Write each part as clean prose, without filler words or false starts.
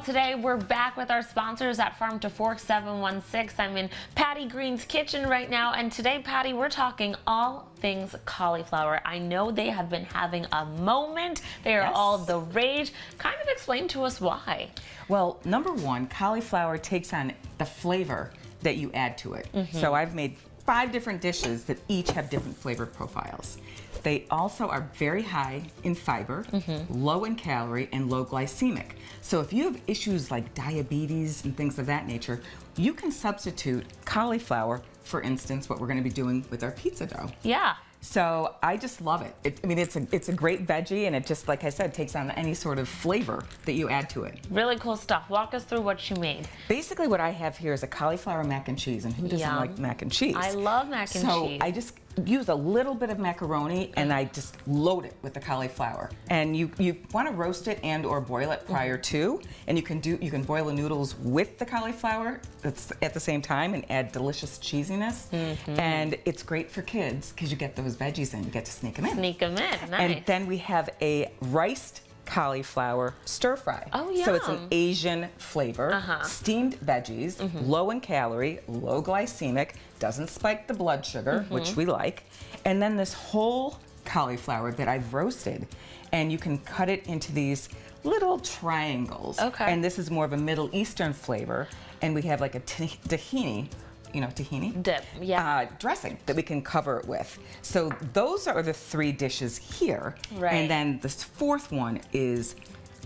today we're back with our sponsors at Farm to Fork 716. I'm in Patty Green's kitchen right now, and today, Patty, we're talking all things cauliflower. I know they have been having a moment. They are all the rage. Kind of explain to us why. Well, number one, cauliflower takes on the flavor that you add to it. So I've made 5 different dishes that each have different flavor profiles. They also are very high in fiber, low in calorie, and low glycemic. So if you have issues like diabetes and things of that nature, you can substitute cauliflower, for instance, what we're going to be doing with our pizza dough. Yeah. So I just love it. I mean, it's a great veggie, and it just, like I said, takes on any sort of flavor that you add to it. Really cool stuff. Walk us through what you made. Basically, what I have here is a cauliflower mac and cheese, and who doesn't like mac and cheese? I love mac and cheese. So I just use a little bit of macaroni, and I just load it with the cauliflower. And you want to roast it and or boil it prior to, and you can boil the noodles with the cauliflower at the same time and add delicious cheesiness. And it's great for kids because you get those veggies in, you get to sneak them in. Sneak them in, nice. And then we have a riced cauliflower stir fry. Oh, yeah. So it's an Asian flavor, steamed veggies, low in calorie, low glycemic, doesn't spike the blood sugar, which we like. And then this whole cauliflower that I've roasted, and you can cut it into these little triangles. Okay. And this is more of a Middle Eastern flavor. And we have like a tahini, you know, tahini? Dip, yeah. Dressing that we can cover it with. So those are the 3 dishes here. Right. And then this 4th one is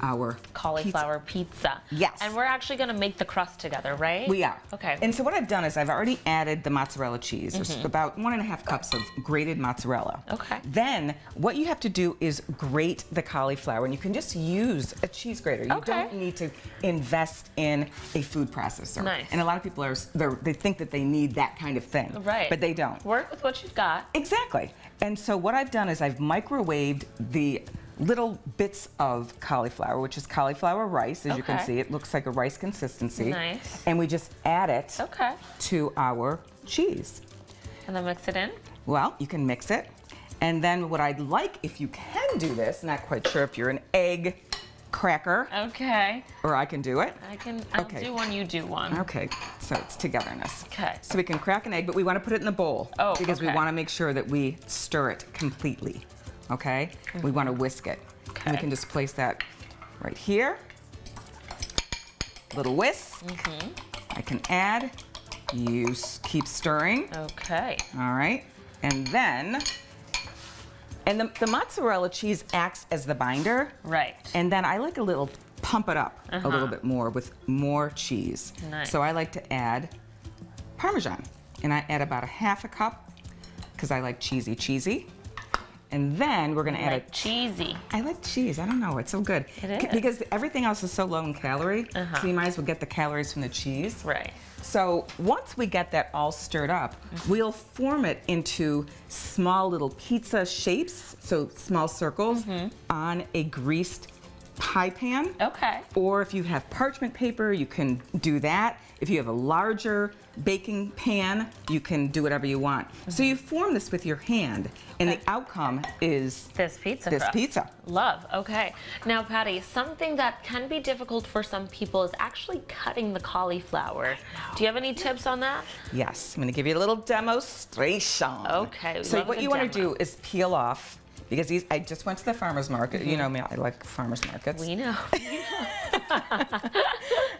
our cauliflower pizza. Yes. And we're actually going to make the crust together, right? We are. Okay. And so what I've done is I've already added the mozzarella cheese. There's about 1.5 cups of grated mozzarella. Okay. Then what you have to do is grate the cauliflower, and you can just use a cheese grater. You don't need to invest in a food processor. Nice. And a lot of people they think that they need that kind of thing. Right. But they don't. Work with what you've got. Exactly. And so what I've done is I've microwaved the little bits of cauliflower, which is cauliflower rice. As you can see, it looks like a rice consistency. Nice. And we just add it to our cheese. And then mix it in? Well, you can mix it. And then what I'd like, if you can do this, not quite sure if you're an egg cracker. Okay. Or I can do it. I'll do one, you do one. Okay, so it's togetherness. Okay. So we can crack an egg, but we want to put it in the bowl. Oh, because we want to make sure that we stir it completely. Okay? We want to whisk it. Okay. And we can just place that right here. Little whisk. I can add. You keep stirring. Okay. All right. And then, the mozzarella cheese acts as the binder. Right. And then I like a little pump it up a little bit more with more cheese. Nice. So I like to add Parmesan. And I add about 1/2 cup because I like cheesy. And then we're going to add cheesy. I like cheese. I don't know. It's so good. It is. Because everything else is so low in calorie, so you might as well get the calories from the cheese. Right. So once we get that all stirred up, we'll form it into small little pizza shapes, so small circles, on a greased pie pan. Okay. Or if you have parchment paper, you can do that. If you have a larger baking pan, you can do whatever you want. So you form this with your hand, and the outcome is this pizza. Love. Okay. Now, Patty, something that can be difficult for some people is actually cutting the cauliflower. Do you have any tips on that? Yes. I'm going to give you a little demonstration. Okay. So what you want to do is peel off. Because I just went to the farmer's market. You know me, I like farmer's markets. We know. I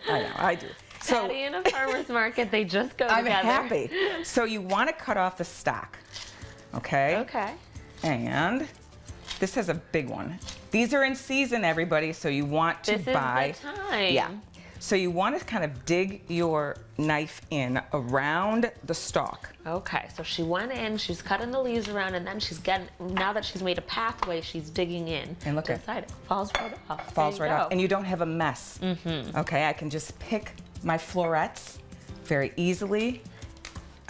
know, I do. Patty and a farmer's market, they just go together. I'm happy. So you want to cut off the stalk, okay? Okay. And this has a big one. These are in season, everybody, so you want to buy. This is the time. Yeah. So you want to kind of dig your knife in around the stalk. Okay, so she went in, she's cutting the leaves around, and then now that she's made a pathway, she's digging in. And look at it. Falls right off. Falls right off. And you don't have a mess. Okay, I can just pick my florets very easily.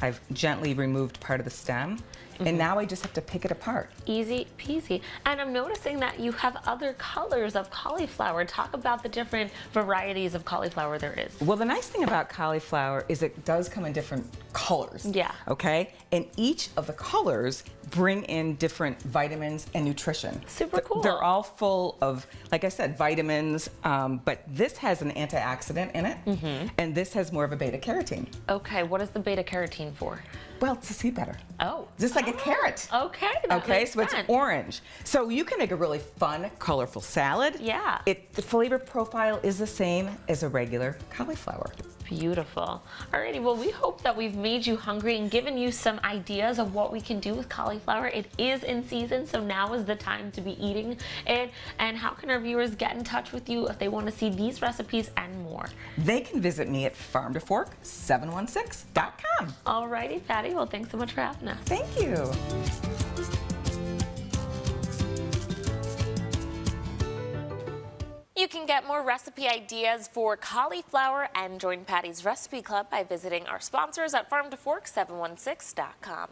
I've gently removed part of the stem. And now I just have to pick it apart. Easy peasy. And I'm noticing that you have other colors of cauliflower. Talk about the different varieties of cauliflower there is. Well, the nice thing about cauliflower is it does come in different colors. Yeah. Okay? And each of the colors bring in different vitamins and nutrition. Super cool. They're all full of, like I said, vitamins, but this has an antioxidant in it, and this has more of a beta carotene. Okay, what is the beta carotene for? Well, to see better. Oh. Just like a carrot. Okay, that Okay, makes so it's sense. orange. So you can make a really fun, colorful salad. Yeah. The flavor profile is the same as a regular cauliflower. Beautiful. Alrighty, well, we hope that we've made you hungry and given you some ideas of what we can do with cauliflower. It is in season, so now is the time to be eating it. And how can our viewers get in touch with you if they want to see these recipes and more? They can visit me at farmtofork716.com. Alrighty, Patty. Well, thanks so much for having us. Thank you. You can get more recipe ideas for cauliflower and join Patty's Recipe Club by visiting our sponsors at farmtofork716.com.